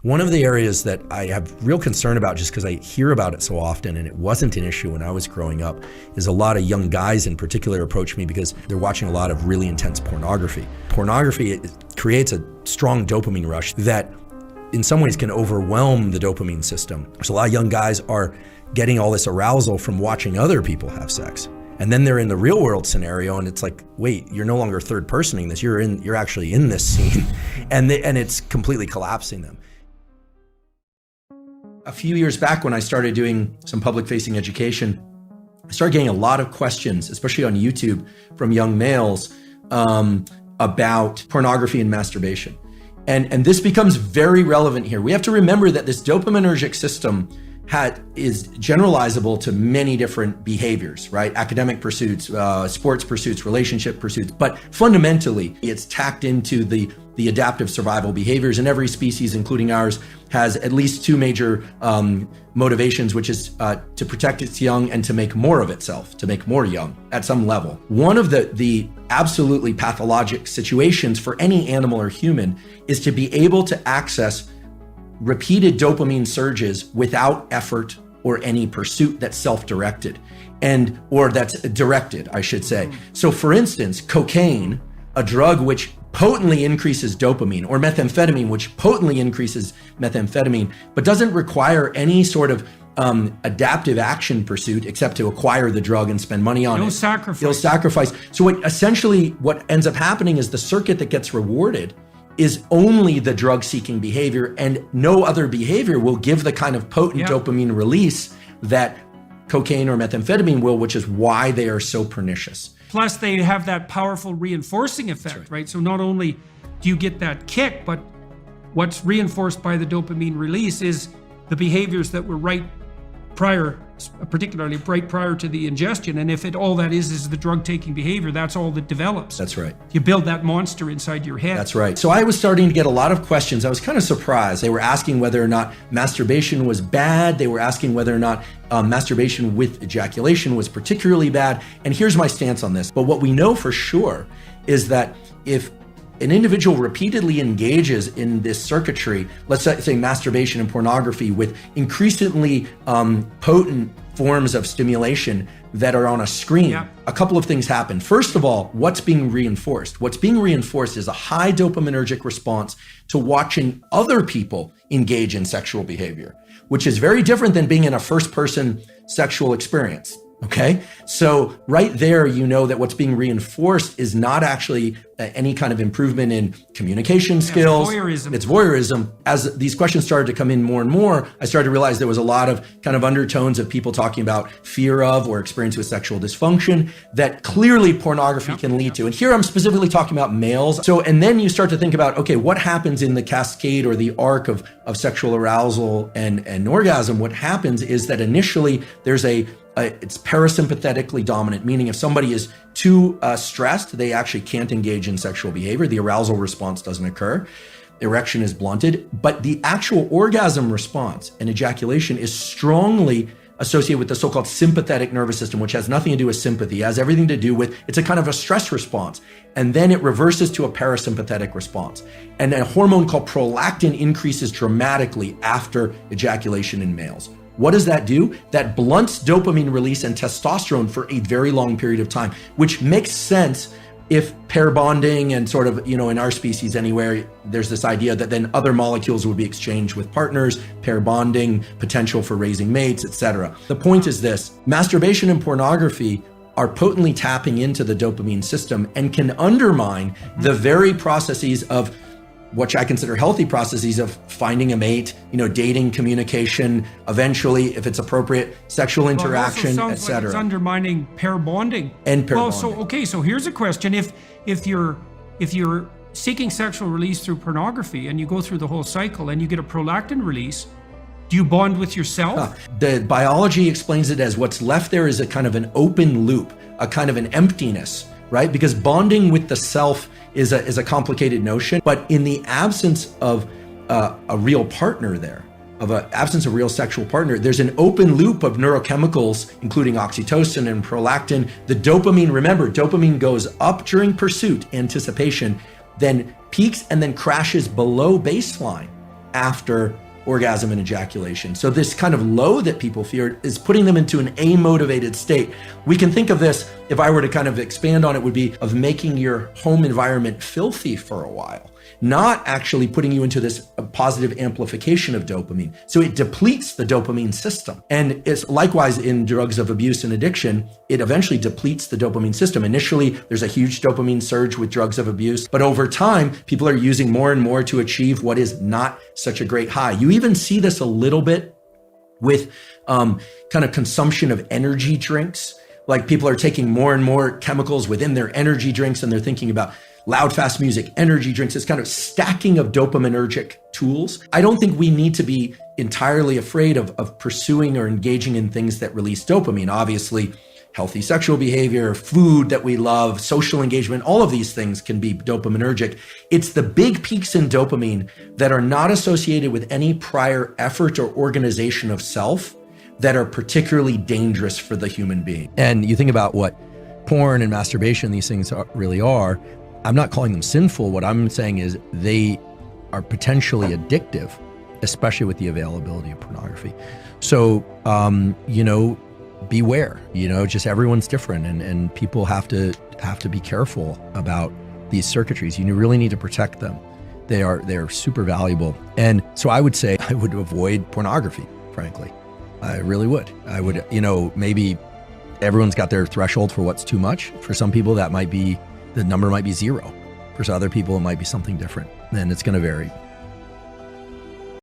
One of the areas that I have real concern about, just because I hear about it so often, and it wasn't an issue when I was growing up, is a lot of young guys in particular approach me because they're watching a lot of really intense pornography. Pornography, it creates a strong dopamine rush that in some ways can overwhelm the dopamine system. So a lot of young guys are getting all this arousal from watching other people have sex. And then they're in the real world scenario and it's like, wait, you're no longer third personing this, you're actually in this scene. And it's completely collapsing them. A few years back when I started doing some public facing education, I started getting a lot of questions, especially on YouTube, from young males about pornography and masturbation. And this becomes very relevant here. We have to remember that this dopaminergic system is generalizable to many different behaviors, right? Academic pursuits, sports pursuits, relationship pursuits, but fundamentally it's tacked into the adaptive survival behaviors, and every species, including ours, has at least two major motivations, which is to protect its young and to make more of itself, to make more young at some level. One of the absolutely pathologic situations for any animal or human is to be able to access repeated dopamine surges without effort or any pursuit that's self-directed or that's directed, I should say. So for instance, cocaine, a drug which potently increases dopamine, or methamphetamine, which potently increases methamphetamine, but doesn't require any sort of adaptive action pursuit except to acquire the drug and spend money on it. No sacrifice. So what ends up happening is the circuit that gets rewarded is only the drug-seeking behavior, and no other behavior will give the kind of potent dopamine release that cocaine or methamphetamine will, which is why they are so pernicious. Plus, they have that powerful reinforcing effect, right? So not only do you get that kick, but what's reinforced by the dopamine release is the behaviors that were right prior, particularly right prior to the ingestion. And if all that is the drug-taking behavior, that's all that develops. That's right. You build that monster inside your head. That's right. So I was starting to get a lot of questions. I was kind of surprised. They were asking whether or not masturbation was bad. They were asking whether or not masturbation with ejaculation was particularly bad. And here's my stance on this. But what we know for sure is that if an individual repeatedly engages in this circuitry, let's say masturbation and pornography, with increasingly potent forms of stimulation that are on a screen, a couple of things happen. First of all, what's being reinforced? What's being reinforced is a high dopaminergic response to watching other people engage in sexual behavior, which is very different than being in a first-person sexual experience. Okay, so right there, you know that what's being reinforced is not actually any kind of improvement in communication skills. It's voyeurism. As these questions started to come in more and more, I started to realize there was a lot of kind of undertones of people talking about fear of or experience with sexual dysfunction that clearly pornography can lead to. And here I'm specifically talking about males. So, and then you start to think about, okay, what happens in the cascade or the arc of sexual arousal and orgasm? What happens is that initially there's it's parasympathetically dominant, meaning if somebody is too stressed, they actually can't engage in sexual behavior. The arousal response doesn't occur. Erection is blunted, but the actual orgasm response and ejaculation is strongly associated with the so-called sympathetic nervous system, which has nothing to do with sympathy. It has everything to do with, it's a kind of a stress response. And then it reverses to a parasympathetic response. And a hormone called prolactin increases dramatically after ejaculation in males. What does that do? That blunts dopamine release and testosterone for a very long period of time, which makes sense if pair bonding and sort of, in our species anywhere, there's this idea that then other molecules would be exchanged with partners, pair bonding, potential for raising mates, etc. The point is this: masturbation and pornography are potently tapping into the dopamine system and can undermine the very processes of which I consider healthy processes of finding a mate, dating, communication, eventually, if it's appropriate, sexual interaction, etc. Like it's undermining pair bonding. And pair bonding. So here's a question: if you're seeking sexual release through pornography and you go through the whole cycle and you get a prolactin release, do you bond with yourself? The biology explains it as what's left there is a kind of an open loop, a kind of an emptiness, right? Because bonding with the self is a complicated notion, but in the absence of a real partner there, absence of real sexual partner, there's an open loop of neurochemicals, including oxytocin and prolactin. The dopamine, remember, dopamine goes up during pursuit, anticipation, then peaks and then crashes below baseline after orgasm and ejaculation. So this kind of low that people fear is putting them into an amotivated state. We can think of this, if I were to kind of expand on it, would be of making your home environment filthy for a while, not actually putting you into this positive amplification of dopamine. So it depletes the dopamine system. And it's likewise in drugs of abuse and addiction, it eventually depletes the dopamine system. Initially, there's a huge dopamine surge with drugs of abuse, but over time, people are using more and more to achieve what is not such a great high. You even see this a little bit with kind of consumption of energy drinks. Like people are taking more and more chemicals within their energy drinks, and they're thinking about loud, fast music, energy drinks. It's kind of stacking of dopaminergic tools. I don't think we need to be entirely afraid of pursuing or engaging in things that release dopamine. Obviously, healthy sexual behavior, food that we love, social engagement, all of these things can be dopaminergic. It's the big peaks in dopamine that are not associated with any prior effort or organization of self that are particularly dangerous for the human being. And you think about what porn and masturbation, these things really are. I'm not calling them sinful. What I'm saying is they are potentially addictive, especially with the availability of pornography. So, beware, just everyone's different, and people have to be careful about these circuitries. You really need to protect them. They're super valuable. And so I would say I would avoid pornography, frankly. I really would. I would, maybe everyone's got their threshold for what's too much. For some people, the number might be 0. For other people, it might be something different, and it's going to vary.